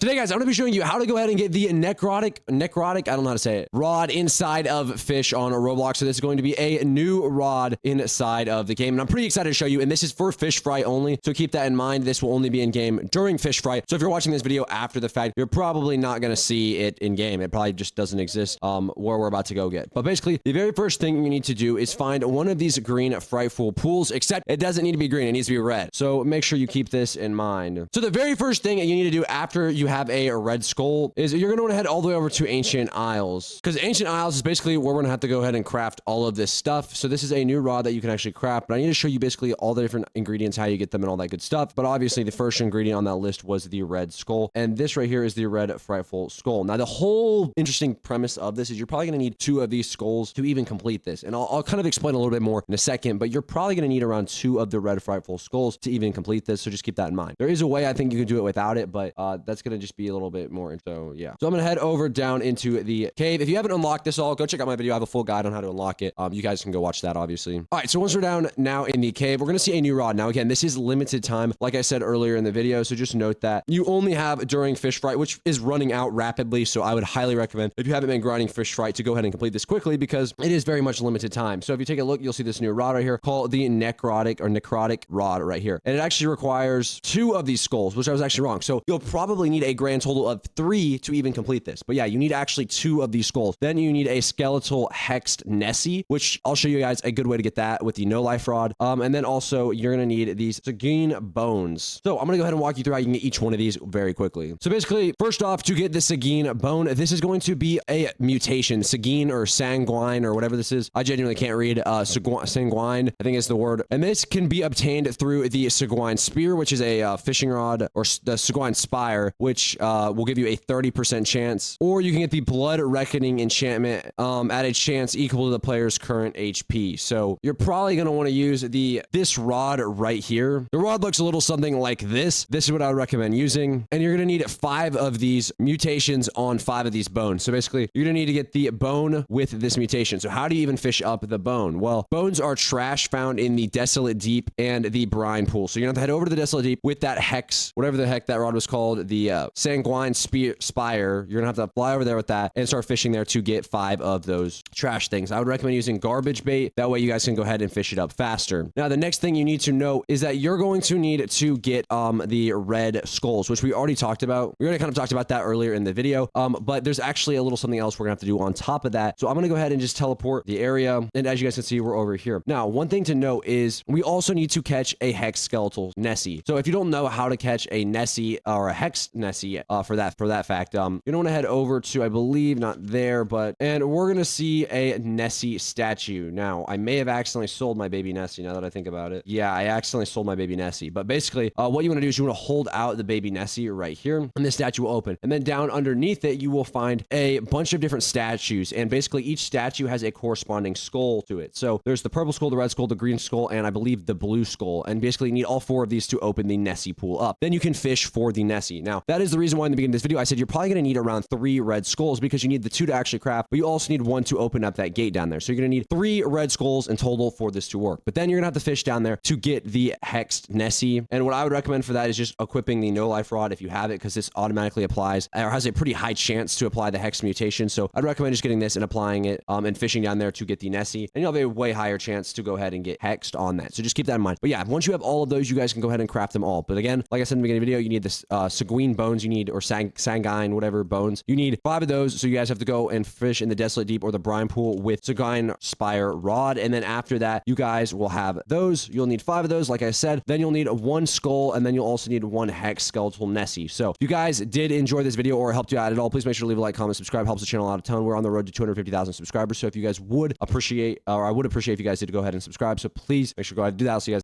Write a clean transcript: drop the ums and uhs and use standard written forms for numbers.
Today, guys, I'm going to be showing you how to go ahead and get the necrotic, I don't know how to say it, rod inside of Fisch on Roblox. So this is going to be a new rod inside of the game, and I'm pretty excited to show you, and this is for FischFright only, so keep that in mind. This will only be in-game during FischFright. So if you're watching this video after the fact, you're probably not going to see it in-game. It probably just doesn't exist where we're about to go get. But basically, the very first thing you need to do is find one of these green frightful pools, except it doesn't need to be green, it needs to be red. So make sure you keep this in mind. So the very first thing you need to do after you have a red skull is you're going to want to head all the way over to Ancient Isles, because Ancient Isles is basically where we're going to have to go ahead and craft all of this stuff. So this is a new rod that you can actually craft, but I need to show you basically all the different ingredients, how you get them and all that good stuff. But obviously the first ingredient on that list was the red skull, and this right here is the red frightful skull. Now the whole interesting premise of this is you're probably going to need 2 of these skulls to even complete this, and I'll kind of explain a little bit more in a second, but you're probably going to need around 2 of the red frightful skulls to even complete this, so just keep that in mind. There is a way I think you can do it without it, but that's going to just be a little bit more. So yeah, so I'm gonna head over down into the cave. If you haven't unlocked this all, go check out my video. I have a full guide on how to unlock it. You guys can go watch that, obviously. All right, so once we're down now in the cave, we're gonna see a new rod. Now again, this is limited time, like I said earlier in the video, so just note that you only have during FischFright, which is running out rapidly. So I would highly recommend, if you haven't been grinding FischFright, to go ahead and complete this quickly, because it is very much limited time. So if you take a look, you'll see this new rod right here called the Necrotic Rod right here, and it actually requires 2 of these skulls, which I was actually wrong. So you'll probably need a grand total of 3 to even complete this. But yeah, you need actually 2 of these skulls. Then you need a skeletal Hexed Nessie, which I'll show you guys a good way to get that with the no life rod. And then also you're gonna need these Sanguine Bones. So I'm gonna go ahead and walk you through how you can get each one of these very quickly. So basically, first off, to get the Sanguine Bone, this is going to be a mutation, Sanguine or Sanguine or whatever this is. I genuinely can't read Sanguine, I think is the word. And this can be obtained through the Sanguine Spear, which is a fishing rod, or the Sanguine Spire, which will give you a 30% chance, or you can get the Blood Reckoning enchantment at a chance equal to the player's current HP. So you're probably going to want to use this rod right here. The rod looks a little something like this. This is what I would recommend using, and you're going to need 5 of these mutations on 5 of these bones. So basically, you're going to need to get the bone with this mutation. So how do you even fish up the bone? Well, bones are trash found in the Desolate Deep and the Brine Pool. So you're going to have to head over to the Desolate Deep with that hex, whatever the heck that rod was called, the Sanguine Spire. You're going to have to fly over there with that and start fishing there to get 5 of those trash things. I would recommend using garbage bait. That way you guys can go ahead and fish it up faster. Now, the next thing you need to know is that you're going to need to get the red skulls, which we already talked about. We already kind of talked about that earlier in the video, but there's actually a little something else we're gonna have to do on top of that. So I'm gonna go ahead and just teleport the area, and as you guys can see, we're over here. Now, one thing to note is we also need to catch a Hexed Skeletal Nessie. So if you don't know how to catch a Nessie or a Hexed Nessie, for that fact, you're gonna want to head over to, I believe, not there, and we're gonna see a Nessie statue. Now, I may have accidentally sold my baby Nessie, now that I think about it. Yeah, I accidentally sold my baby Nessie. But basically, what you want to do is you want to hold out the baby Nessie right here, and the statue will open. And then down underneath it, you will find a bunch of different statues, and basically each statue has a corresponding skull to it. So there's the purple skull, the red skull, the green skull, and I believe the blue skull. And basically you need all 4 of these to open the Nessie pool up. Then you can fish for the Nessie. Now, that is the reason why in the beginning of this video I said you're probably going to need around 3 red skulls, because you need the 2 to actually craft, but you also need 1 to open up that gate down there. So you're going to need 3 red skulls in total for this to work. But then you're going to have to fish down there to get the Hexed Nessie. And what I would recommend for that is just equipping the no life rod if you have it, because this automatically applies or has a pretty high chance to apply the Hex mutation. So I'd recommend just getting this and applying it and fishing down there to get the Nessie, and you'll have a way higher chance to go ahead and get hexed on that. So just keep that in mind. But yeah, once you have all of those, you guys can go ahead and craft them all. But again, like I said in the beginning of the video, you need this Sanguine Bones, you need, or Sanguine, whatever bones. You need 5 of those, so you guys have to go and fish in the Desolate Deep or the Brine Pool with Sanguine Spire Rod. And then after that, you guys will have those. You'll need 5 of those, like I said. Then you'll need 1 skull, and then you'll also need 1 Hexed Skeletal Nessie. So if you guys did enjoy this video or helped you out at all, please make sure to leave a like, comment, subscribe. Helps the channel out a ton. We're on the road to 250,000 subscribers. So if you guys would appreciate, or I would appreciate if you guys did go ahead and subscribe. So please make sure to go ahead and do that. I'll see you guys.